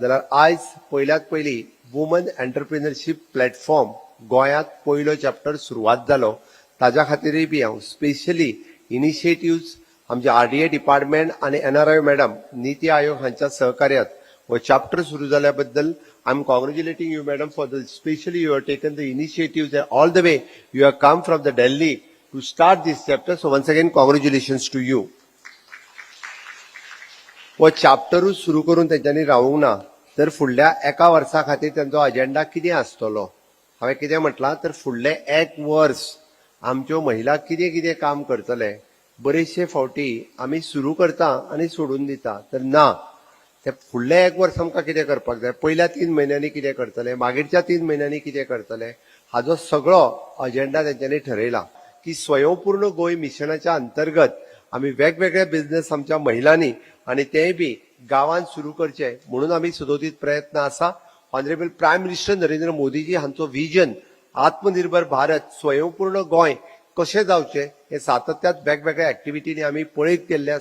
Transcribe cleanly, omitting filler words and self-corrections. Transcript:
जाल्यार आयज पयल्यात पयली वुमन एंटरप्रिनरशीप प्लॅटफॉर्म गोंयांत पयलो चॅप्टर सुरवात जालो. ताज्या खातीरय बी हांव स्पेशली इनिशिएटिव्स आमचे RDA डिपार्टमेंट आनी NRI मॅडम नीती आयोग हांच्या सहकार्यात हो चॅप्टर सुरू जाल्या बद्दल I am congratulating you madam for the specially you have taken the initiatives all the way you have come from the Delhi to start this chapter. So once again congratulations to you. हो चॅप्टरूच सुरू करून तेंच्यांनी रावूंक ना, तर फुडल्या एका वर्सा खातीर तेंचो अजेंडा कितें आसतलो. हांवें कितें म्हटलां तर फुडलें एक वर्स आमच्यो महिला कितें कितें काम करतले. बरेचशे फावटी आमी सुरू करता आनी सोडून दिता, तर ना, ते फुडलें एक वर्स आमकां कितें करपाक जाय, पयल्या 3 म्हयन्यांनी कितें करतले, मागीरच्या 3 म्हयन्यांनी कितें करतले, हाजो सगळो अजेंडा तेंच्यांनी ठरयला की स्वयंपूर्ण गोंय मिशनाच्या अंतर्गत आमी वेगवेगळे बिझनेस आमच्या महिलांनी आणि तेय बी गांवांत सुरू करचे म्हणून आमी सदोदीत प्रयत्न आसा. Honourable prime minister Narendra Modiji हांचो विजन आत्मनिर्भर भारत स्वयंपूर्ण गोंय कशें जावचें हे सातत्यात वेगवेगळ्या एक्टिविटींनी आमी पळयत गेल्ले आसा.